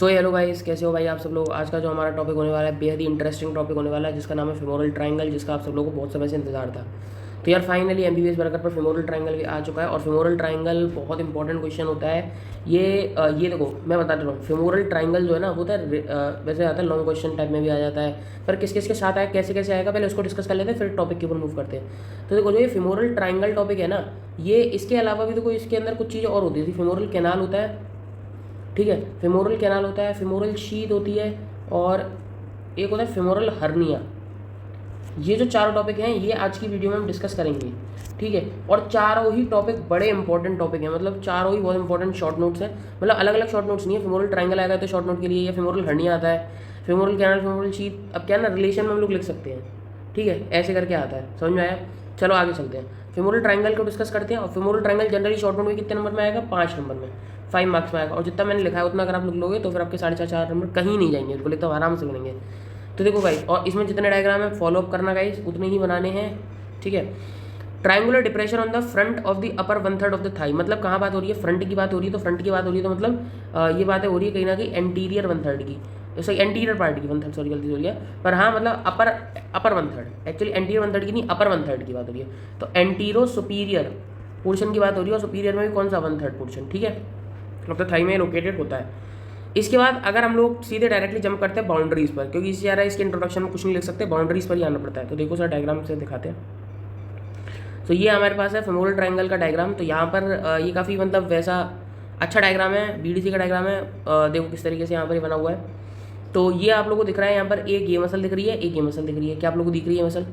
So hello guys, कैसे हो भाई आप सब लोग। आज का जो हमारा टॉपिक होने वाला है बेहद ही इंटरेस्टिंग टॉपिक होने वाला है, जिसका नाम है फेमोरल ट्रायंगल, जिसका आप सब लोगों को बहुत समय से इंतजार था। तो यार फाइनली एमबीबीएस वर्कर पर फेमोरल ट्रायंगल भी आ चुका है। और फेमोरल ट्रायंगल बहुत इंपॉर्टेंट क्वेश्चन होता है। ये देखो मैं बता दे रहा हूँ, फेमोरल ट्रायंगल जो है ना होता है वैसे आता है लॉन्ग क्वेश्चन टाइप में भी आ जाता है, पर किस किस के साथ आया कैसे कैसे आएगा पहले उसको डिस्कस कर लेते हैं, फिर टॉपिक के ऊपर मूव करते हैं। तो देखो जो ये फेमोरल ट्रायंगल टॉपिक है ना, ये इसके अलावा भी देखो इसके अंदर कुछ चीज़ें और होती है। फेमोरल कैनाल होता है, ठीक है, फेमोरल कैनाल होता है, फेमोरल शीथ होती है, और एक होता है फेमोरल हर्निया। ये जो चारों टॉपिक हैं ये आज की वीडियो में हम डिस्कस करेंगे, ठीक है। और चारों ही टॉपिक बड़े इंपॉर्टेंट टॉपिक हैं, मतलब चारों ही बहुत इंपॉर्टेंट शॉर्ट नोट्स हैं। मतलब अलग अलग शॉर्ट नोट्स नहीं है, फेमोरल ट्रायंगल आएगा तो शॉर्ट नोट के लिए, या फेमोरल हर्निया आता है, फेमोरल कैनाल, फेमोरल शीथ। अब क्या है ना, रिलेशन में हम लोग लिख सकते हैं, ठीक है, ऐसे करके आता है, समझ में आया। चलो आगे चलते हैं, फेमोरल ट्रायंगल को डिस्कस करते हैं। और femoral triangle generally short note में कितने नंबर में आएगा, 5 नंबर में, 5 मार्क्स में आएगा। और जितना मैंने लिखा है उतना अगर आप लिख लोगे तो फिर आपके 4.5 नंबर कहीं नहीं जाएंगे, बिल्कुल एकदम आराम से बनेंगे। तो देखो गाइस, और इसमें जितने डायग्राम है फॉलो अप करना गाइस, उतने ही बनाने हैं, ठीक है। Triangular depression on the front of the upper 1/3 of the thigh, मतलब कहाँ बात हो रही है, फ्रंट की बात हो रही है। तो फ्रंट की बात हो रही है तो मतलब ये बातें हो रही है कहीं ना कहीं एंटीरियर 1/3 की, सॉरी एंटीरियर पार्ट की 1/3, सॉरी गलती हो गया। पर हाँ मतलब अपर 1/3, एक्चुअली एंटीरियर 1/3 की नहीं, अपर 1/3 की बात हो रही है। तो एंटीरो सुपीरियर पोर्शन की बात हो रही है, और सुपीरियर में भी कौन सा 1/3 पोर्शन, ठीक है, मतलब थाई में लोकेटेड होता है। इसके बाद अगर हम लोग सीधे डायरेक्टली जंप करते हैं बाउंड्रीज पर, क्योंकि इससे ज़्यादा इसके इंट्रोडक्शन में कुछ नहीं लिख सकते, बाउंड्रीज पर ही आना पड़ता है। तो देखो सर डायग्राम से दिखाते हैं। तो ये हमारे पास है फेमोरल ट्रायंगल का डायग्राम। तो यहाँ पर ये काफ़ी मतलब वैसा अच्छा डायग्राम है, बीडीसी का डायग्राम है। देखो किस तरीके से यहाँ पर ये बना हुआ है। तो ये आप लोगों को दिख रहा है, यहाँ पर एक ये मसल दिख रही है, एक ये मसल दिख रही है। क्या आप लोगों को दिख रही है मसल,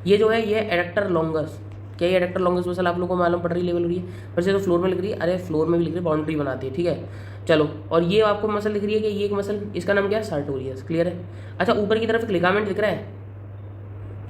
ये जो है ये एडेक्टर लॉन्गस। क्या ये एडेक्टर लॉन्गस मसल आप लोगों को मालूम पड़ रही है, लेवल हो रही है, वैसे तो फ्लोर में लिख रही है, अरे फ्लोर में भी लिख रही है, बाउंड्री बनाती है, ठीक है। चलो, और ये आपको मसल दिख रही है कि ये एक मसल, इसका नाम क्या है, सार्टोरियस, क्लियर है। अच्छा, ऊपर की तरफ एक लिगामेंट दिख रहा है,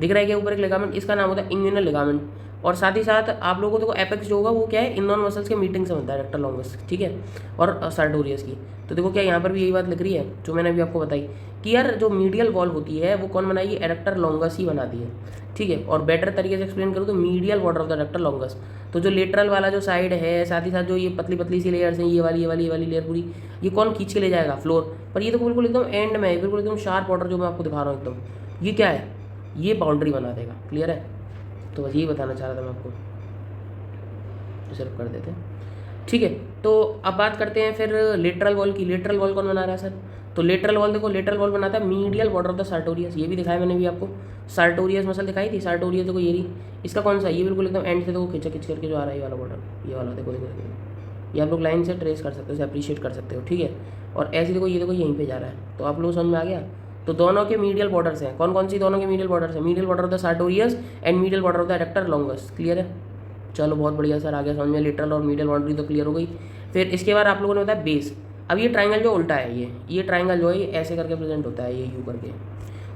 दिख रहा है क्या ऊपर एक लिगामेंट, इसका नाम होता है इंग्यूनल लिगामेंट। और साथ ही साथ आप लोगों को देखो एपेक्स जो होगा वो क्या है, इन दोनों मसल्स के मीटिंग से बनता है, एडेक्टर लॉन्गस, ठीक है, और सार्टोरियस की। तो देखो क्या यहाँ पर भी यही बात लिख रही है जो मैंने अभी आपको बताई, कि यार जो मीडियल वॉल होती है वो कौन बनाई है, एडेक्टर लॉन्गस ही बनाती है, ठीक है। और बेटर तरीके से एक्सप्लेन करूँ तो medial border of the adductor longus, तो जो लेटरल वाला जो साइड है, साथ ही साथ जो ये पतली पतली सी लेयर्स हैं, ये वाली लेयर पूरी, ये कौन खींच के ले जाएगा, फ्लोर पर। ये तो बिल्कुल एकदम एंड में है, बिल्कुल एकदम शार्प बॉर्डर जो मैं आपको दिखा रहा हूँ एकदम, ये क्या है, ये बाउंड्री बना देगा, क्लियर है। तो बस यही बताना चाह रहा था मैं आपको, सिर्फ कर देते हैं, ठीक है। तो अब बात करते हैं फिर लेटरल वॉल की। लेटरल वॉल कौन बना रहा है सर, तो लेटरल वॉल देखो, लेटरल वॉल बनाता है medial border of the sartorius. ये भी दिखाया मैंने भी आपको, सार्टोरियस मसल दिखाई थी, सार्टोरियस देखो ये रही, इसका कौन सा, ये बिल्कुल एकदम एंड से देखो खिंचा खिंच करके जो आ रहा है, ये वाला बॉर्डर, ये वाला देखो देखो देखो, ये आप लोग लाइन से ट्रेस कर सकते हो, अप्रिशिएट कर सकते हो, ठीक है। और ऐसे देखो, ये देखो यहीं पे जा रहा है, तो आप लोग समझ में आ गया। तो दोनों के मीडियल बॉर्डर्स हैं, कौन कौन सी दोनों के मीडियल बॉर्डर्स हैं, medial border of the sartorius and medial border of the adductor longus, clear है। चलो बहुत बढ़िया सर, आ गया समझ में, लेटरल और मीडियल बाउंड्री तो क्लियर हो गई। फिर इसके बाद आप लोगों ने बताया बेस। अब ये ट्रायंगल जो उल्टा है, ये ट्रायंगल जो है ये ऐसे करके प्रेजेंट होता है, ये यू करके।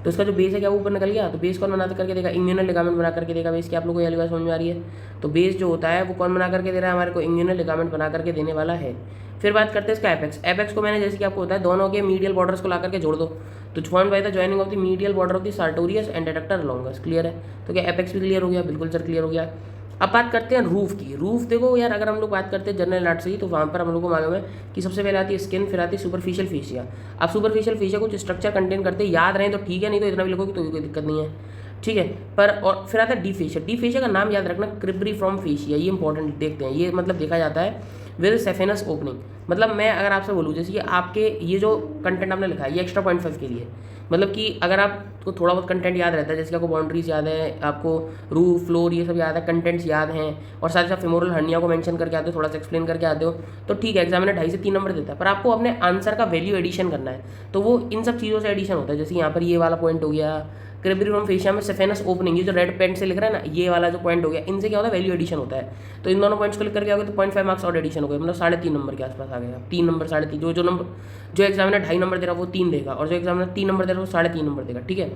तो इसका जो बेस है क्या ऊपर निकल गया, तो बेस कौन बनाते करके देगा, इंग्यूनल लिगामेंट बना करके देगा बेस। क्या आप लोगों को ये बात समझ में आ रही है। तो बेस जो होता है वो कौन बना करके दे रहा है हमारे को, इंग्यूनल लिगामेंट बना करके देने वाला है। फिर बात करते हैं इसका एपेक्स। एपेक्स को मैंने जैसे कि आपको बताया, दोनों के मीडियल बॉर्डर्स को ला करके जोड़ दो, तो formed by the joining of the medial border of the sartorius and adductor longus, clear है। तो क्या एपेक्स भी क्लियर हो गया, बिल्कुल सर क्लियर हो गया। अब बात करते हैं रूफ की। रूफ देखो यार, अगर हम लोग बात करते हैं जनरल आर्ट से ही, तो वहाँ पर हम लोग को मालूम है कि सबसे पहले आती है स्किन, फिर आती है सुपरफिशियल फेशिया। अब सुपरफिशियल फेशिया कुछ स्ट्रक्चर कंटेन करते हैं, याद रहें तो ठीक है, नहीं तो इतना भी लिखोगे तो कोई दिक्कत नहीं है, ठीक है। पर और फिर आता है डी फेशिया। डी फेशिया का नाम याद रखना, क्रिब्रिफॉर्म फेशिया, ये इंपॉर्टेंट देखते हैं। ये मतलब देखा जाता है विद सेफेनस ओपनिंग। मतलब मैं अगर आपसे बोलूँ, जैसे कि आपके ये जो कंटेंट आपने लिखा है ये एक्स्ट्रा 0.5 के लिए, मतलब कि अगर आपको थोड़ा बहुत कंटेंट याद रहता है, जैसे कि आपको बाउंड्रीज याद है, आपको रूफ फ्लोर ये सब याद है, कंटेंट्स याद हैं, और साथ ही साथ फेमोरल हर्निया को मेंशन करके आते हो, थोड़ा सा एक्सप्लेन करके आते हो, तो ठीक है, एग्जामिनर 2.5 से 3 नंबर देता है। पर आपको अपने आंसर का वैल्यू एडिशन करना है, तो वो इन सब चीज़ों से एडिशन होता है। जैसे यहाँ पर ये वाला पॉइंट हो गया, क्रिब्रिफॉर्म फेशिया में सेफेनस ओपनिंग, ये जो रेड पेन से लिख रहा है ना, ये वाला जो पॉइंट हो गया, इनसे क्या होता है, वैल्यू एडिशन होता है। तो इन दोनों पॉइंट्स को लिख करके आओगे तो 0.5 मार्क्स और एडिशन हो गए, मतलब 3.5 नंबर के आसपास आ गया। 3 नंबर 3.5, जो नंबर जो एग्जामिनर 2.5 नंबर दे रहा है वो 3 देगा, और जो एग्जामिनर 3 नंबर दे रहा है वो 3.5 नंबर देगा, ठीक है।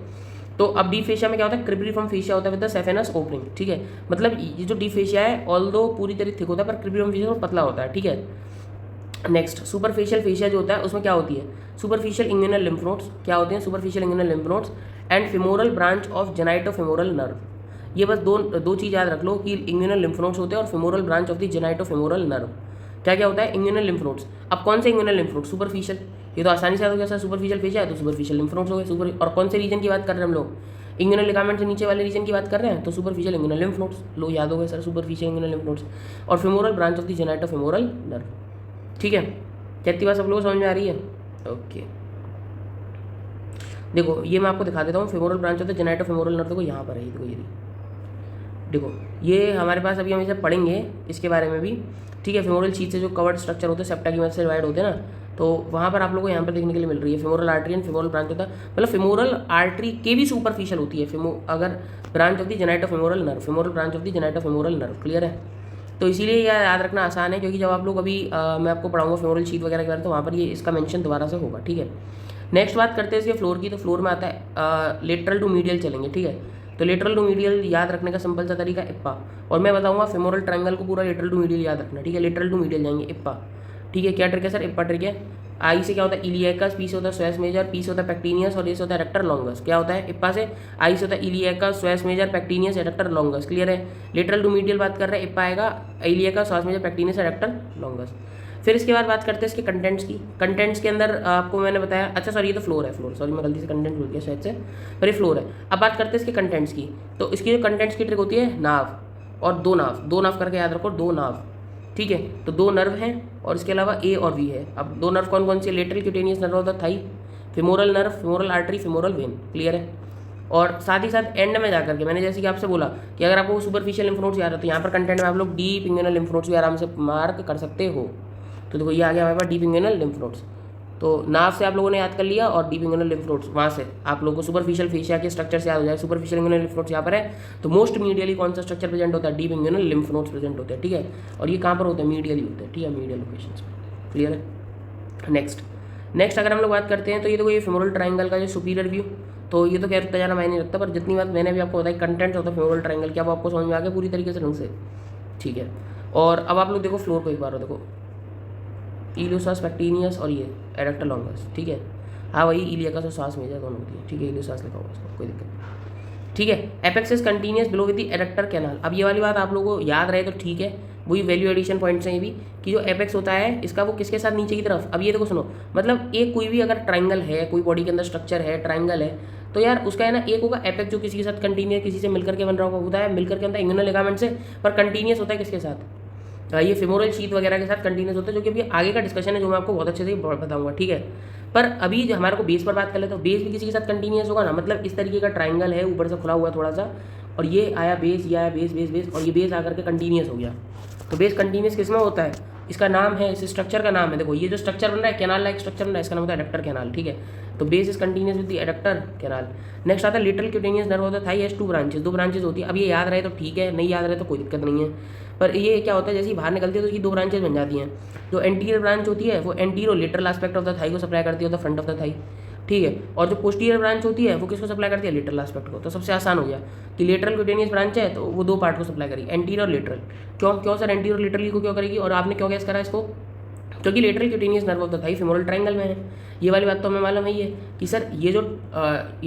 तो अब डी फेशिया में क्या होता है, क्रिब्रिफॉर्म फेशिया होता है विद द सेफेनस ओपनिंग, ठीक है। मतलब ये जो डी फेशिया है ऑल्दो पूरी तरह थिक होता है, पर क्रिब्रिफॉर्म फेशिया पतला होता है, ठीक है। नेक्स्ट सुपरफिशियल फेशिया जो होता है उसमें क्या होती है, सुपरफिशियल इंग्यूनल लिम्फ नोड्स। क्या होते हैं, superficial inguinal lymph nodes and femoral branch of genitofemoral nerve. ये बस दो चीज़ याद रख लो कि इंग्यूनल लिम्फ नोड्स होते हैं और femoral branch of the genitofemoral nerve. क्या क्या होता है, इंग्यूनल लिम्फ नोड्स। अब कौन से इंग्यूनल लिम्फ नोड, सुपरफिशियल, ये तो आसानी से याद हो गया सर, सुपरफिशियल फेशिया है तो सुपरफिशियल लिम्फ नोड्स हो गए। सुपर और कौन से रीजन की बात कर रहे हैं हम लोग, इंग्यूनल लिगामेंट से नीचे वाले रीजन की बात कर रहे हैं तो सुपरफिशियल इंग्यूनल लिम्फ नोड्स, लो याद हो गए sir, superficial inguinal lymph nodes. और femoral branch of the genitofemoral nerve. ठीक है, कितनी बात सब लोगों को समझ में आ रही है? ओके, देखो ये मैं आपको दिखा देता हूँ, femoral branch of the genitofemoral nerve देखो यहाँ पर है, देखो ये देखो, ये हमारे पास अभी हम इसे पढ़ेंगे इसके बारे में भी। ठीक है, फेमोरल शीथ से जो कवर्ड स्ट्रक्चर होते हैं सेप्टा की मदद से डिवाइड होते हैं ना, तो वहाँ पर आप लोगों को यहाँ पर देखने के लिए मिल रही है femoral artery and femoral branch होता है, मतलब फेमोरल आर्टरी के भी सुपरफिशियल होती है अगर branch of the genitofemoral nerve, femoral branch of the genitofemoral nerve. Clear है? तो इसीलिए यह याद रखना आसान है, क्योंकि जब आप लोग अभी मैं आपको पढ़ाऊंगा फेमोरल शीथ वगैरह के बारे में तो वहाँ पर ये इसका मेंशन दोबारा से होगा। ठीक है, नेक्स्ट बात करते हैं इसके फ्लोर की। तो फ्लोर में आता है लेटरल टू मीडियल चलेंगे। ठीक है, तो लेटरल टू मीडियल याद रखने का सिंपल सा तरीका इप्पा, और मैं बताऊंगा फेमोरल ट्रायंगल को पूरा लेटरल टू मीडियल याद रखना। ठीक है, लेटरल टू मीडियल जाएंगे इप्पा। ठीक है, क्या ट्रिक है सर, इप्पा ट्रिक है। आई से क्या होता है इलियकस, पी से होता है स्वेस मेजर, पी से होता है पेक्टिनियस और ये से होता है एडक्टर लॉन्गस। क्या होता है इप्पा से, आई से होता है iliacus, psoas major, pectineus, adductor longus. Clear है? लेटरल टू मीडियल बात कर रहे हैं, इप्पा आएगा iliacus, psoas major, pectineus, adductor longus. फिर इसके बाद बात करते हैं इसके कंटेंट्स की। कंटेंट्स के अंदर आपको मैंने बताया, अच्छा सॉरी ये तो फ्लोर है, फ्लोर, सॉरी मैं गलती से कंटेंट भूल गया शायद से, पर ये फ्लोर है। अब बात करते हैं इसके कंटेंट्स की। तो इसकी जो कंटेंट्स की ट्रिक होती है, नाव और दो नाव, दो नाव करके याद रखो, दो नाव। ठीक है, तो दो नर्व हैं और इसके अलावा ए और वी है। अब दो नर्व कौन कौन सी, lateral cutaneous nerve of the thigh, femoral nerve, femoral artery, femoral vein. Clear है? और साथ ही साथ एंड में जाकर के मैंने जैसे कि आपसे बोला कि अगर आपको सुपरफिशियल लिम्फ नोड्स याद है तो यहाँ पर कंटेंट में आप लोग डीप इंग्यूनल लिम्फ नोड्स भी आराम से मार्क कर सकते हो। तो देखो ये आ गया हमारे पास डीप इंग्यूनल लिम्फ नोड्स। तो नाव से आप लोगों ने याद कर लिया और डीप इंग्यूनल लिम्फ नोड्स वहाँ से आप लोगों को सुपरफिशियल फेशिया के स्ट्रक्चर से याद हो जाए। सुपरफिशियल इंग्यूनल लिम्फ नोड्स यहाँ पर है, तो मोस्ट मीडियली कौन सा स्ट्रक्चर प्रेजेंट होता है, डीप इंग्यूनल लिम्फ नोड्स प्रेजेंट होते हैं। ठीक है, और ये कहाँ पर होते हैं, मीडियली होते हैं। ठीक है, मीडियल लोकेशन पर। क्लियर है? नेक्स्ट अगर हम लोग बात करते हैं तो ये देखो ये फेमोरल ट्रायंगल का जो सुपीरियर व्यू, तो ये तो खैर उतना ज़्यादा मायने नहीं रखता, पर जितनी बात मैंने भी आपको बताई कंटेंट होता है फेमोरल ट्रायंगल, क्या वो आपको समझ में आ गया पूरी तरीके से ढंग से? ठीक है, और अब आप लोग देखो फ्लोर को एक बार, देखो इलियोसास पेक्टिनियस और ये एडक्टर लॉन्गस। ठीक है, हाँ वही इलियकस और सांस मेजर दोनों होती है। ठीक है, इलियोसास लिखा हुआ है, कोई दिक्कत नहीं। ठीक है, apex is continuous below with the adductor canal. अब ये वाली बात आप लोगों को याद रहे तो ठीक है, वही वैल्यू एडिशन पॉइंट्स हैं ये भी, कि जो एपेक्स होता है इसका वो किसके साथ नीचे की तरफ। अब ये देखो सुनो, मतलब एक कोई भी अगर ट्राइंगल है, कोई बॉडी के अंदर स्ट्रक्चर है, ट्राइंगल है, तो यार उसका है ना एक होगा एपेक्स जो किसी के साथ कंटिन्यूस किसी से मिलकर के बन रहा होता है, मिलकर के अंदर इंग्यूनल लिगामेंट से, पर कंटिन्यूस होता है किसके साथ, ये फेमोरल शीथ वगैरह के साथ कंटिन्यूस होता है, जो कि अभी आगे का डिस्कशन है जो मैं आपको बहुत अच्छे से बताऊंगा। ठीक है, पर अभी जो हमारे को बेस पर बात कर ले तो बेस भी किसी के साथ कंटिन्यूस होगा ना, मतलब इस तरीके का ट्राइंगल है ऊपर से खुला हुआ थोड़ा सा, और ये आया बेस, ये आया बेस बेस बेस, और ये बेस आकर के कंटिन्यूस हो गया। तो बेस कंटिन्यूस किस में होता है, इसका नाम है, इस स्ट्रक्चर का नाम है, देखो ये जो स्ट्रक्चर बन रहा है कैनाल लाइक स्ट्रक्चर बन रहा है, इसका नाम होता है एडक्टर कैनाल। ठीक है, तो base is continuous with the adductor canal. Next आता है लिटरल क्यूटेनियस नर्व होता है, थाई हैज टू ब्रांचेस, दो ब्रांचेस होती है। अब ये याद रहे तो ठीक है, नहीं याद रहे तो कोई दिक्कत नहीं है, पर ये क्या होता है जैसे ही बाहर निकलती है तो इसकी दो ब्रांचेस बन जाती हैं। जो एंटीरियर ब्रांच होती है वो anterior lateral aspect of the thigh को सप्लाई करती है, the front of the thigh. ठीक है, और जो पोस्टीरियर ब्रांच होती है वो किसको सप्लाई करती है, लेटरल एस्पेक्ट को। तो सबसे आसान हो गया कि लेटरल क्यूटेनियस ब्रांच है तो वो दो पार्ट को सप्लाई करेगी, एंटीरियर और लेटरल। क्यों सर एंटीरियर लेटरल को क्यों करेगी, और आपने क्यों गैस करा इसको, क्योंकि lateral cutaneous nerve of the thigh femoral triangle में है। ये वाली बात तो हमें मालूम है ही है कि सर ये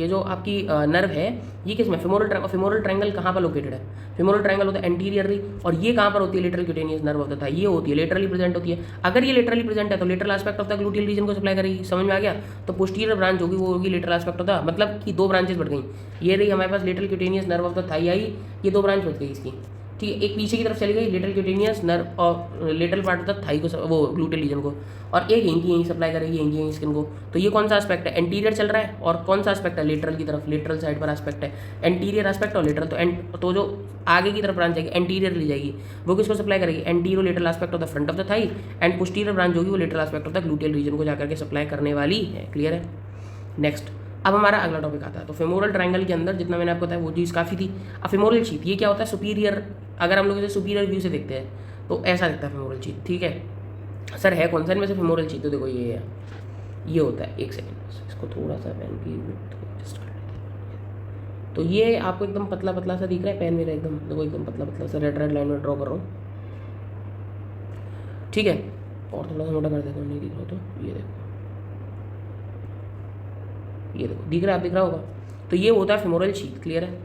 जो आपकी नर्व है ये किस में, फेमोरल ट्रायंगल कहाँ पर लोकेटेड है, फेमोरल ट्रायंगल होता है एंटीरियरली, और ये कहाँ पर होती है, lateral cutaneous nerve of the thigh, ये होती है लेटरली प्रेजेंट होती है। अगर ये लेटरली प्रेजेंट है तो lateral aspect of the gluteal region को सप्लाई करेगी, समझ में आ गया। तो पोस्टीरियर ब्रांच होगी वो होगी लेटरल एस्पेक्ट ऑफ द, मतलब कि दो ब्रांचेस बढ़ गई, ये रही हमारे पास lateral cutaneous nerve of the thigh आई, ये दो ब्रांच बच गई इसकी। ठीक है, एक पीछे की तरफ चली गई लेटरल क्यूटेनियस नर्व और lateral part of the thigh को, वो ग्लूटियल रीजन को, और एक यहीं सप्लाई करेगी यहीं स्किन को। तो ये कौन सा एस्पेक्ट है, एंटीरियर चल रहा है, और कौन सा एस्पेक्ट है, लेटरल की तरफ, लेटरल साइड पर एस्पेक्ट है, एंटीरियर एस्पेक्ट और लेटरल। तो जो आगे की तरफ ब्रांच जाएगी एंटीरियर ली जाएगी, वो किसको सप्लाई करेगी, anterior lateral aspect of the front of the thigh, and posterior branch होगी वो lateral aspect of the gluteal region को जाकर के सप्लाई करने वाली है। क्लियर है? नेक्स्ट अब हमारा अगला टॉपिक आता है, तो फेमोरल ट्रायंगल के अंदर जितना मैंने आपको बताया वो चीज़ काफ़ी थी। अब फेमोरल शीथ ये क्या होता है, सुपीरियर, अगर हम लोग इसे सुपीरियर व्यू से देखते हैं तो ऐसा दिखता है फेमोरल शीथ। ठीक है सर, है कौन सा इनमें से फेमोरल शीथ, तो देखो ये है, ये होता है, एक सेकेंड इसको थोड़ा सा पेन की एडजस्ट कर लेते हैं। तो ये आपको एकदम पतला पतला सा दिख रहा है, पेन मेरा एकदम देखो एकदम पतला पतला सा रेड लाइन में ड्रॉ कर रहा हूँ। ठीक है, और थोड़ा सा मोटा कर देता हूँ, नहीं दिख रहा तो ये देखो, ये देखो दिख रहा है, आप दिख रहा होगा। तो ये होता है फेमोरल शीथ। क्लियर है?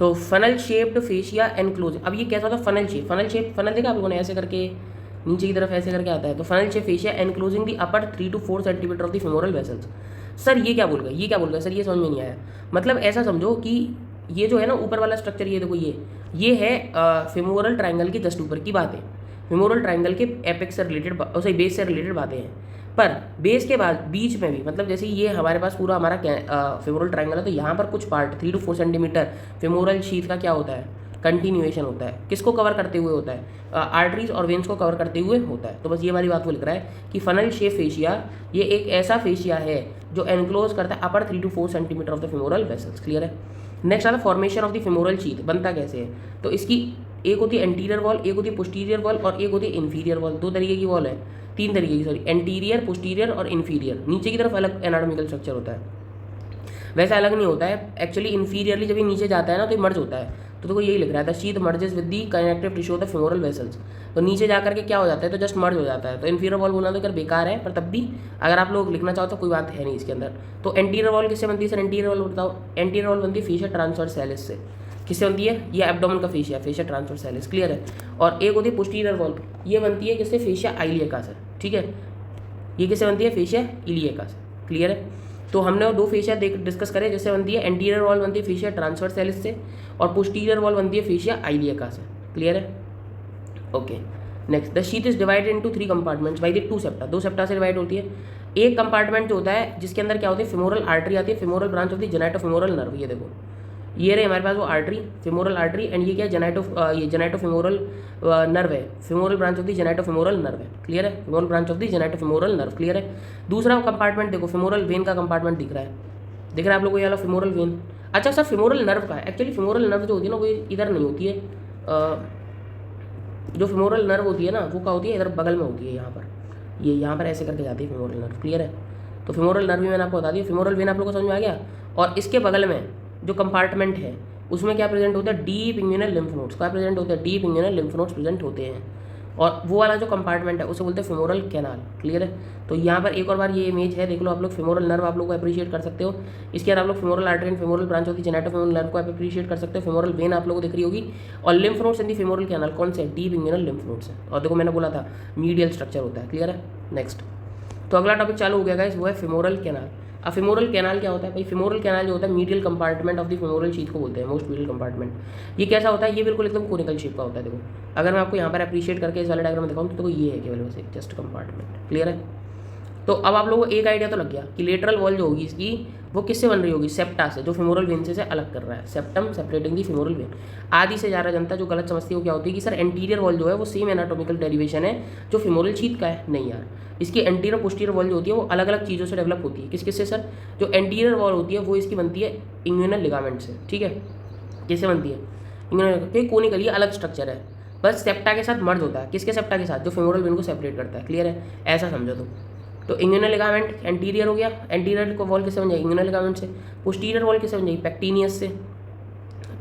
तो फनल शेप्ड फेशिया एनक्लोज, अब ये कैसा होता है फनल शेप, फनल देखा आप लोगों ने ऐसे करके नीचे की तरफ ऐसे करके आता है, तो funnel shape fascia enclosing the upper 3 to 4 centimetre of the femoral vessels. Sir ये क्या बोल गया सर, ये समझ में नहीं आया। मतलब ऐसा समझो कि ये जो है ना ऊपर वाला स्ट्रक्चर, ये देखो ये है फेमोरल ट्रायंगल के जस्ट ऊपर की बात है, फेमोरल ट्रायंगल के एपेक्स से रिलेटेड, सॉरी बेस से रिलेटेड बातें हैं। पर बेस के बाद बीच में भी, मतलब जैसे ये हमारे पास पूरा हमारा फेमोरल ट्रायंगल है, तो यहाँ पर कुछ part 3 to 4 centimetre femoral sheath का क्या होता है, कंटिन्यूएशन होता है। किसको कवर करते हुए होता है, आर्टरीज और वेन्स को कवर करते हुए होता है। तो बस ये वाली बात वो लिख रहा है कि फनल शेप फेशिया ये एक ऐसा फेशिया है जो एनक्लोज करता है अपर 3 to 4 centimetre of the femoral vessels. Clear है। नेक्स्ट आता है formation of the femoral sheath, बनता कैसे है। तो इसकी एक होती है एंटीरियर वॉल, एक होती है पोस्टीरियर वॉल और एक होती है इन्फीरियर वॉल। 2 तरीके की वॉल है, 3 तरीके की, सॉरी, एंटीरियर, पोस्टीरियर और इन्फीरियर। नीचे की तरफ अलग एनाटॉमिकल स्ट्रक्चर होता है, वैसा अलग नहीं होता है एक्चुअली। इन्फीरियरली जब ये नीचे जाता है ना तो ये मर्ज होता है। तो देखो यही लिख रहा था, sheath merges with the connective tissue of the femoral vessels. तो नीचे जा करके क्या हो जाता है, तो जस्ट मर्ज हो जाता है। तो इन्फीरियर वॉल बोलना तो कर बेकार है, पर तब भी अगर आप लोग लिखना चाहो तो कोई बात है नहीं इसके अंदर। तो एंटीरियर वॉल किससे बनती है सर, एंटीरियर वॉल बताओ। एंटीरियर वॉल बनती है फेशिया ट्रांसवर्सैलिस से। किससे बनती है, ये एब्डोमेन का फेशिया ट्रांसवर्सैलिस। क्लियर है। और एक होती है पोस्टीरियर वॉल, ये बनती है किससे, फेशिया इलियका से। ठीक है, ये किससे बनती है, फेशिया इलियका से। क्लियर है। तो हमने वो 2 फेशिया डिस्कस करे, जिससे बनती है एंटीरियर वॉल बनती है फेशिया ट्रांसवर्सैलिस से और पोस्टीरियर वॉल बनती है फेशिया इलियका से। क्लियर है। Okay, next, the sheath is divided into 3 compartments by the 2 septa. 2 septa से डिवाइड होती है। एक कंपार्टमेंट जो होता है जिसके अंदर क्या होती है, फेमोरल आर्टरी आती है, femoral branch of the genitofemoral nerve. ये देखो, ये रहे हमारे पास वो आर्टरी, फेमोरल आर्टरी, एंड ये क्या है, ये जेनाइटोफेमोरल नर्व है, femoral branch of the genitofemoral nerve है। क्लियर है, femoral branch of the genitofemoral nerve. Clear है। दूसरा कंपार्टमेंट देखो, फेमोरल वेन का कंपार्टमेंट दिख रहा है आप लोगों को, ये वाला फेमोरल वेन। अच्छा सर, फेमोरल नर्व का है, एक्चुअली फेमोरल नर्व जो होती है ना वो इधर नहीं होती है, जो फेमोरल नर्व होती है ना वो क्या होती है, इधर बगल में होती है, यहाँ पर, ये यहाँ पर ऐसे करके जाती है फेमोरल नर्व। क्लियर है। तो फेमोरल नर्व भी मैंने आपको बता दिया, फेमोरल वेन आप लोगों को समझ में आ गया। और इसके बगल में जो कंपार्टमेंट है उसमें क्या प्रेजेंट होता है, डीप इंग्यूनल लिम्फ नोड्स। क्या प्रेजेंट होता है, डीप इंग्यूनल लिम्फ नोड्स प्रेजेंट होते हैं। और वो वाला जो कंपार्टमेंट है उसे बोलते हैं फेमोरल कैनाल। क्लियर है। तो यहाँ पर एक और बार ये इमेज है, देख लो आप लोग, फेमोरल नर्व आप लोग को अप्रिशिएट कर सकते हो। इसके बाद आप लोग femoral artery and femoral branch of the genitofemoral nerve को अप्रिशिएट कर सकते हो। फेमोरल वेन आप लोगों को दिख रही होगी, और लिम्फ नोड्स इन दी फेमोरल कैनाल कौन से, डीप इंग्यूनल लिम्फ नोड्स है। और देखो मैंने बोला था मीडियल स्ट्रक्चर होता है। क्लियर है। नेक्स्ट, तो अगला टॉपिक चालू हो गया गाइस, वो है फेमोरल कैनाल। अब फेमोरल कैनाल क्या होता है भाई, फेमोरल कैनाल जो होता है medial compartment of the femoral sheath को बोलते हैं, मोस्ट मीडियल कंपार्टमेंट। ये कैसा होता है, ये बिल्कुल एकदम कोनिकल शेप का होता है। देखो अगर मैं आपको यहाँ पर अप्रिशिएट करके इस वाले डायग्राम में दिखाऊँ तो ये है केवल बस एक जस्ट कंपार्टमेंट। क्लियर है। तो अब आप लोगों को एक आइडिया तो लग गया कि लेटरल वॉल जो होगी इसकी वो किससे बन रही होगी, सेप्टा से, जो फेमोरल वेन से अलग कर रहा है, septum separating the femoral when. आधी से ज़्यादा जनता जो गलत समझती है वो क्या होती है कि सर एंटीरियर वॉल जो है वो सेम एनाटॉमिकल डेरिवेशन है जो फेमोरल शीथ का है। नहीं यार, इसकी एंटीरियर पोस्टीरियर वॉल जो होती है वो अलग अलग चीज़ों से डेवलप होती है। किससे सर, जो एंटीरियर वॉल होती है वो इसकी बनती है इंग्यूनल लिगामेंट से। ठीक है, किससे बनती है, इंग्यूनल, कोनिकल, ये अलग स्ट्रक्चर है, बस सेप्टा के साथ मर्ज होता है। किसके सेप्टा के साथ, जो फेमोरल वेन को सेपरेट करता है। क्लियर है, ऐसा समझो। तो इंग्यूनल लिगामेंट एंटीरियर हो गया, एंटीरियर को वॉल किससे बन जाएगी, इंग्यूनल लिगामेंट से। पोस्टीरियर वॉल किससे बन जाएगी, पेक्टिनियस से।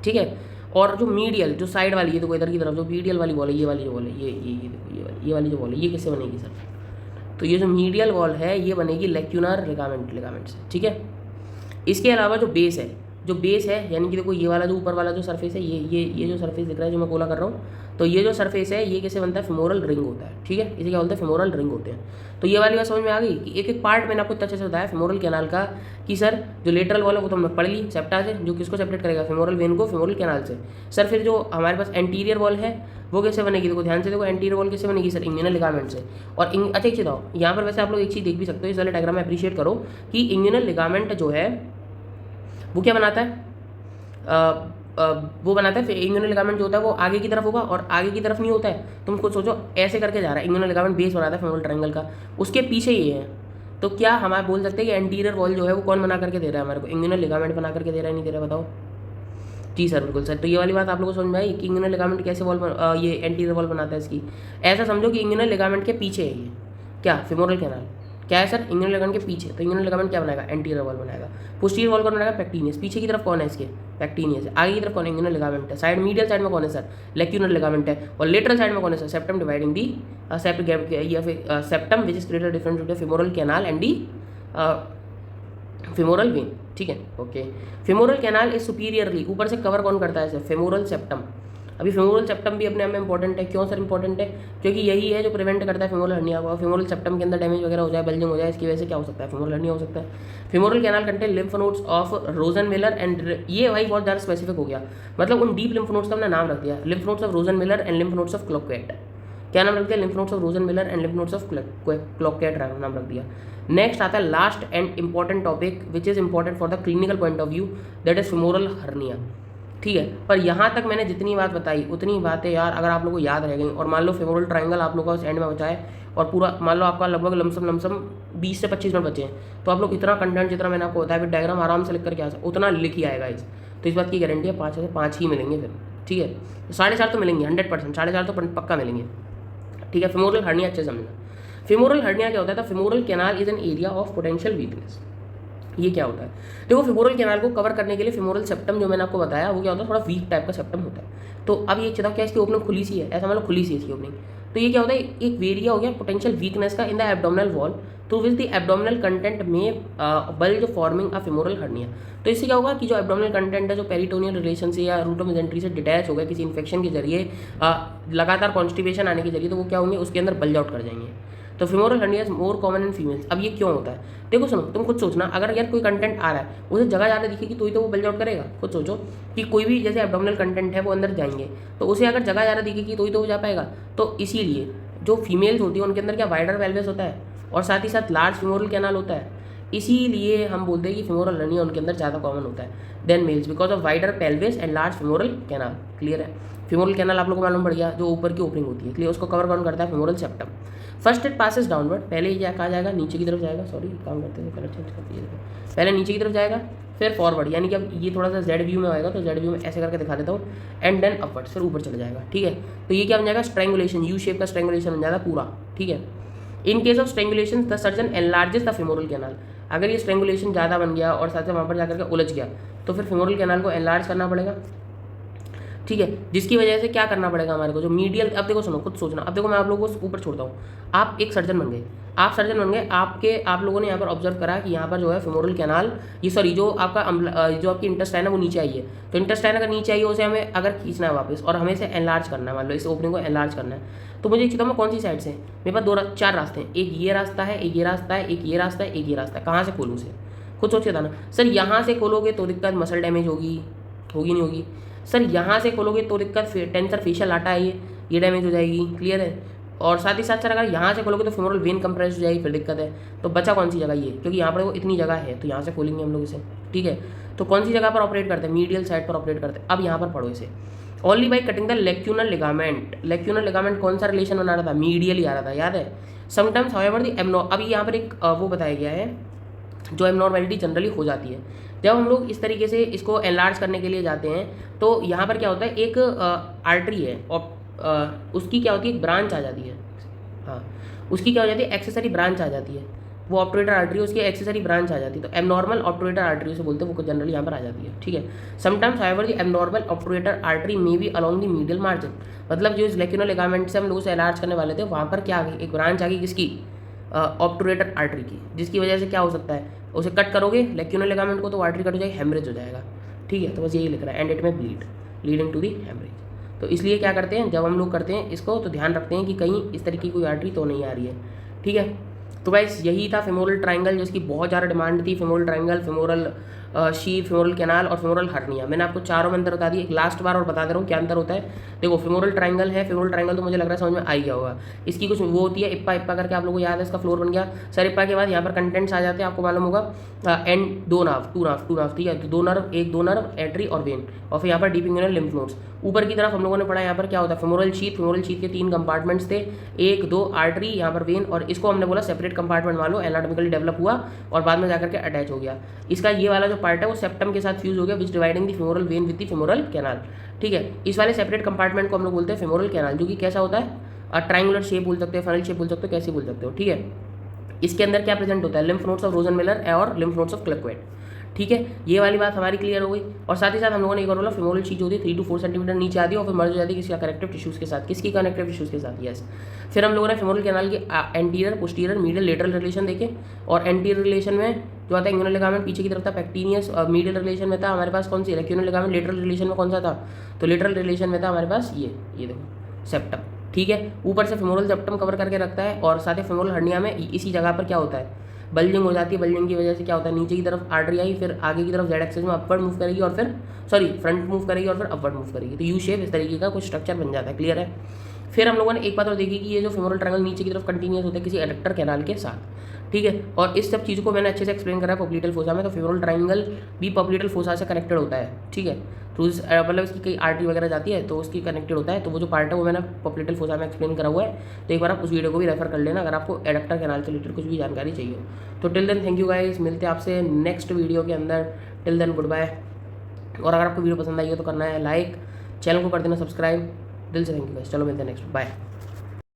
ठीक है। और जो मीडियल, जो साइड वाली, ये देखो इधर की तरफ जो मीडियल वाली वॉल है, ये वाली जो वॉल है, ये देखो ये वाली जो वॉल है, ये किससे बनेगी सर, तो ये जो मीडियल वॉल है ये बनेगी लेक्यूलर लिगामेंट से। ठीक है। इसके अलावा जो बेस है, यानी कि देखो ये वाला जो ऊपर वाला जो सरफेस है, ये जो सरफेस दिख रहा है जो मैं गोला कर रहा हूँ, तो ये जो सरफेस है ये कैसे बनता है, फेमोरल रिंग होता है। ठीक है, इसे क्या बोलते हैं, फेमोरल रिंग होते हैं। तो ये वाली बात समझ में आ गई कि एक एक पार्ट मैंने आपको अच्छे से बताया फेमोरल कैनाल का कि सर जो लेटरल वॉल है वो तो हमने पढ़ ली सेप्टा से, जो किसको सेपरेट करेगा, फेमोरल वेन को फेमोरल कैनाल से। सर फिर जो हमारे पास एंटीरियर वॉल है वो कैसे बनेगी, देखो ध्यान से देखो, एंटीरियर वॉल कैसे बनेगी सर, इंग्यूनल लिगामेंट से। और अच्छा एक चीज़ आओ, यहाँ पर वैसे आप लोग एक चीज़ देख भी सकते हो, इस वाले डायग्राम में अप्रिशिएट करो कि इंग्यूनल लिगामेंट जो है वो क्या बनाता है, वो बनाता है, इंग्यूनल लिगामेंट जो होता है वो आगे की तरफ होगा और आगे की तरफ नहीं होता है। तुम खुद सोचो, ऐसे करके जा रहा है, इंग्यूनल लिगामेंट बेस बनाता है फेमोरल ट्रायंगल का, उसके पीछे ये है। तो क्या हम आप बोल सकते हैं कि एंटीरियर वॉल जो है वो कौन बना करके दे रहा है हमारे को, इंग्यूनल लिगामेंट बना करके दे रहा है, नहीं दे रहा, बताओ। जी सर, बिल्कुल सर। तो ये वाली बात आप लोगों को समझ में आई कि इंग्यूनल लिगामेंट कैसे ये एंटीरियर वॉल बनाता है इसकी। ऐसा समझो कि इंग्यूनल लिगामेंट के पीछे है ये क्या, फेमोरल कैनाल क्या है सर, इंग्यूनल लिगामेंट के पीछे। तो इंग्यूनल लिगामेंट क्या बनाएगा, एंटीरियर वॉल बनाएगा। पोस्टीरियर वॉल कौन बनाएगा, पेक्टिनियस। पीछे की तरफ कौन है इसके, पेक्टिनियस है। आगे की तरफ कौन है, इंग्यूनल लिगामेंट है। साइड मीडियल साइड में कौन है सर, लेक्यूलर लिगामेंट है। और लेटरल साइड में कौन है sir, septum dividing the septum which is created difference between femoral canal and the femoral when. ठीक है, okay. Femoral canal is superiorly, ऊपर से कवर कौन करता है इसे, फेमोरल सेप्टम। अभी फेमोरल सेप्टम भी अपने आप में इंपॉर्टेंट है, क्यों सर इंपॉर्टेंट है, क्योंकि यही है जो प्रिवेंट करता है फेमोरल हर्निया को। फेमोरल सेप्टम के अंदर डैमेज वगैरह हो जाए, बल्जिंग हो जाए, इसकी वजह से क्या हो सकता है, फेमोरल हर्निया हो सकता है। Femoral canal contain lymph nodes of Rosenmuller and, ये भाई बहुत ज़्यादा स्पेसिफिक हो गया, मतलब उन डीप लिम्फ नोड्स का हमने नाम रख दिया, lymph nodes of Rosenmuller and lymph nodes of Cloquet. क्या नाम रख दिया, lymph nodes of Rosenmuller and lymph nodes of Cloquet नाम रख दिया। नेक्स्ट आता है last and important topic which is important for the clinical point of view, that is femoral hernia. ठीक है, पर यहाँ तक मैंने जितनी बात बताई उतनी बातें यार अगर आप लोगों को याद रह गई, और मान लो फेमोरल ट्रायंगल आप लोगों को एंड में बचाए, और पूरा मान लो आपका लगभग लमसम 20 से 25 मिनट बचे हैं, तो आप लोग इतना कंटेंट जितना मैंने आपको बताया, फिर डायग्राम आराम से लिख करके आ सकते, उतना लिख ही आएगा इस, तो इस बात की गारंटी है 5 से 5 ही मिलेंगे फिर। ठीक है, 4.5 तो मिलेंगे 100%, 4.5 तो पक्का मिलेंगे। ठीक है, फेमोरल हर्निया अच्छे समझना। फेमोरल हर्निया क्या होता है, femoral canal is an area of potential weakness. ये क्या होता है, देखो फेमोरल कैनाल को कवर करने के लिए फेमोरल सेप्टम जो मैंने आपको बताया वो क्या होता है, थोड़ा वीक टाइप का सेप्टम होता है। तो अब ये चला क्या, इसकी ओपनिंग खुली सी है, ऐसा मतलब खुली सी है इसकी ओपनिंग, तो ये क्या होता है, एक एरिया हो गया पोटेंशियल वीकनेस का in the abdominal wall through which the abdominal content में bulge forming a femoral hernia. तो इससे क्या होगा कि जो एब्डोमिनल कंटेंट है जो पेरिटोनियल रिलेशन से या रूट ऑफ मेजेंट्री से डिटैच हो गया किसी इन्फेक्शन के जरिए, लगातार कॉन्स्टिपेशन आने के जरिए, तो वो क्या होंगे, उसके अंदर बल्ज आउट कर जाएंगे। तो femoral hernia is more common in females. अब ये क्यों होता है, देखो सुनो, तुम खुद सोचना, अगर यार कोई कंटेंट आ रहा है उसे जगह ज़्यादा दिखेगी तो ही तो वो बल्ज आउट करेगा। खुद सोचो कि कोई भी जैसे एब्डोमिनल कंटेंट है वो अंदर जाएंगे, तो उसे अगर जगह ज़्यादा दिखेगी तो ही तो वो जा पाएगा। तो इसीलिए जो फीमेल्स होती है उनके अंदर क्या वाइडर पेल्विस होता है, और साथ ही साथ लार्ज फेमोरल कैनाल होता है, इसीलिए हम बोलते हैं कि फेमोरल हर्निया उनके अंदर ज़्यादा कॉमन होता है than males, because of wider pelvis and large femoral canal. Clear है, फेमोरल कैनाल आप लोगों को मालूम पड़ गया, जो ऊपर की ओपनिंग होती है, क्लियर, उसको कवर कौन करता है, femoral septum. First it passes downward, पहले ये कहा जाएगा नीचे की तरफ जाएगा, सॉरी काम करते हैं, कलर चेंज कर दिए, पहले नीचे की तरफ जाएगा, फिर फॉरवर्ड, यानी कि अब ये थोड़ा सा जेड व्यू में आएगा, तो जेड व्यू में ऐसे करके दिखा देता हूँ, एंड देन अपवर्ड, फिर ऊपर चला जाएगा। ठीक है, तो ये क्या बन जाएगा, स्ट्रैंगुलेशन, यू शेप का स्ट्रैंगुलेशन बन जाएगा पूरा। ठीक है, in case of strangulation the surgeon enlarges the femoral canal. अगर ये स्ट्रैंगुलेशन ज़्यादा बन गया और साथ से वहाँ पर जाकर के उलझ गया, तो फिर फेमोरल कैनाल को एनलार्ज करना पड़ेगा। ठीक है, जिसकी वजह से क्या करना पड़ेगा हमारे को, जो मीडियल, अब देखो सुनो, खुद सोचना, अब देखो मैं आप लोगों को ऊपर छोड़ता हूँ, आप एक सर्जन बन गए, आप सर्जन बन गए, आप लोगों ने यहाँ पर ऑब्जर्व करा कि यहाँ पर जो है फेमोरल कैनाल, ये सॉरी जो आपका जो आपकी इंटेस्टाइन है वो नीचे आई है, तो इंटेस्टाइन अगर नीचे आई है उसे हमें अगर खींचना है वापस और हमें इसे एनलार्ज करना है, मान लो इस ओपनिंग को एनलार्ज करना है, तो मुझे बताओ मैं कौन सी साइड से, मेरे पास 4 रास्ते हैं, एक ये रास्ता है, एक ये रास्ता है, एक ये रास्ता है, एक ये रास्ता है, कहाँ से खोलूँ उसे, खुद सोच के बताना। सर यहाँ से खोलोगे तो दिक्कत, मसल डैमेज होगी नहीं होगी। सर यहाँ से खोलोगे तो दिक्कत, टेंसर फेशियल आटा है ये डैमेज हो जाएगी। क्लियर है, और साथ ही साथ सर अगर यहाँ से खोलोगे तो फेमोरल वेन कंप्रेस हो जाएगी, फिर दिक्कत है। तो बचा कौन सी जगह, ये, क्योंकि यहाँ पर वो इतनी जगह है तो यहाँ से खोलेंगे हम लोग इसे। ठीक है, तो कौन सी जगह पर ऑपरेट करते हैं, मीडियल साइड पर ऑपरेट करते हैं। अब यहाँ पर पढ़ो इसे, only by cutting the lacunar ligament. Lacunar ligament कौन सा रिलेशन बना रहा था, मीडियल ही आ रहा था, याद है। समटाइम्स हाउएवर द अभी यहाँ पर एक वो बताया गया है, जो एबनॉर्मेलिटी जनरली हो जाती है जब हम लोग इस तरीके से इसको एनलार्ज करने के लिए जाते हैं, तो यहाँ पर क्या होता है, एक आर्टरी है और उसकी क्या होती है, एक ब्रांच आ जाती है, हाँ उसकी क्या हो जाती है, एक्सेसरी ब्रांच आ जाती है, वो ऑप्टोरेटर आर्टरी उसकी एक्सेसरी ब्रांच आ जाती है, तो एबनॉर्मल ऑप्टोरेटर आर्टरी उसे बोलते हैं, वो जनरली यहाँ पर आ जाती है। ठीक है, sometimes however the abnormal ऑप्टोरेटर artery may be along the medial margin, मतलब जो इस लेक्यूनल लिगामेंट से हम लोग उसे एनलार्ज करने वाले थे, वहाँ पर क्या आ गई, एक ब्रांच आ गई किसकी, ऑप्टोरेटर आर्टरी की, जिसकी वजह से क्या हो सकता है, उसे कट करोगे लेक्यूनल लिगामेंट को तो आर्टरी कट हो जाएगी, हेमरेज हो जाएगा। ठीक है, तो बस यही लिख रहा है, and it may bleed leading to the haemorrhage. तो इसलिए क्या करते हैं, जब हम लोग करते हैं इसको तो ध्यान रखते हैं कि कहीं इस तरीके की कोई आर्टरी तो नहीं आ रही है। ठीक है, तो गाइस यही था फेमोरल ट्रायंगल, जिसकी बहुत ज़्यादा डिमांड थी, femoral triangle, femoral sheath, femoral canal और फेमोरल हर्निया। मैंने आपको चारों में अंतर बता दिया, एक लास्ट बार और बता दे रहा हूँ क्या अंतर होता है। देखो फेमोरल ट्रायंगल है, फेमोरल ट्रायंगल तो मुझे लग रहा है समझ में आ ही गया होगा। इसकी कुछ वो होती है इप्पा इप्पा करके, आप लोगों को याद है, इसका फ्लोर बन गया। सर इप्पा के बाद यहाँ पर कंटेंट्स आ जाते हैं, आपको मालूम होगा, एंड टू नार्व, ठीक है, दो नर्व एट्री और वेन, और फिर यहाँ पर डीप इंगुइनल लिम्फ नोड्स। ऊपर की तरफ हम लोगों ने पढ़ा यहाँ पर क्या होता है, फेमोरल शीथ के 3 कंपार्टमेंट्स थे, 1 2 आर्टरी, यहाँ पर वेन, और इसको हमने बोला सेपरेट कंपार्टमेंट मान लो, एनाटॉमिकली डेवलप हुआ और बाद में जाकर के अटैच हो गया। इसका ये वाला जो पार्ट है वो सेप्टम के साथ फ्यूज हो गया, which dividing the femoral vein with the femoral canal. ठीक है, इस वाले सेपरेट कंपार्टमेंट को हम लोग बोलते हैं फेमोरल कैनाल, जो कि कैसा होता है, ट्रायंगुलर शेप बोल सकते हो, फनल शेप बोल सकते हो, कैसे बोल सकते हो। ठीक है, इसके अंदर क्या प्रेजेंट होता है, लिम्फ नोड्स ऑफ रोजनमिलर और लिम्फ नोड्स ऑफ क्लोक्वेट। ठीक है, ये वाली बात हमारी क्लियर हो गई। और साथ ही साथ हम लोगों ने एक और बोला, फेमोरल शीथ होती है 3 to 4 सेंटीमीटर नीचे आती है और फिर मर्ज हो जाती है किसी कनेक्टिव टिश्यूज़ के साथ, किसकी कनेक्टिव टिश्यूज़ के साथ, यस। फिर हम लोगों ने फेमोरल कैनाल की anterior, posterior, medial, lateral relation देखे, और एंटीरियर रिलेशन में जो आता है इंग्यूनल लिगामेंट पीछे की तरफ था पेक्टिनियस, और मीडियल रिलेशन में था हमारे पास कौन सी इलेक्यूनल लिगामेंट, लेटरल रिलेशन में कौन सा था, तो लेटरल रिलेशन में था हमारे पास ये देखो सेप्टम, ठीक है। ऊपर से फेमोरल सेप्टम कवर करके रखता है, और साथ ही फेमोरल हर्निया में इसी जगह पर क्या होता है, बल्जिंग हो जाती है। बल्जिंग की वजह से क्या होता है, नीचे की तरफ आर्टरी आई, फिर आगे की तरफ जेड एक्सिस में अपवर्ड मूव करेगी, और फिर फ्रंट मूव करेगी और फिर अपवर्ड मूव करेगी, तो यू शेप इस तरीके का कुछ स्ट्रक्चर बन जाता है। क्लियर है। फिर हम लोगों ने एक बात और देखी कि ये जो फेमोरल ट्रायंगल नीचे की तरफ कंटिन्यूस होता है किसी एडक्टर कैनाल के साथ, ठीक है। और इस सब चीज़ों को मैंने अच्छे से एक्सप्लेन करा है पॉप्लिटल फोसा में। तो फेमोरल ट्रायंगल भी पॉप्लिटल फोसा से कनेक्टेड होता है, ठीक है। तो मतलब इसकी कई आर्टरी वगैरह जाती है तो उसकी कनेक्टेड होता है, तो वो जो पार्ट है वो मैंने पॉप्लिटल फोसा में एक्सप्लेन करा हुआ है। तो एक बार आप उस वीडियो को भी रेफर कर लेना अगर आपको एडक्टर कैनाल से रिलेटेड कुछ भी जानकारी चाहिए हो। तो till then thank you guys, मिलते हैं आपसे नेक्स्ट वीडियो के अंदर। Till then goodbye. और अगर आपको वीडियो पसंद आई हो तो करना है लाइक, चैनल को कर देना सब्सक्राइब। दिल से थैंक यू गाइस, चलो मिलते हैं नेक्स्ट, बाय।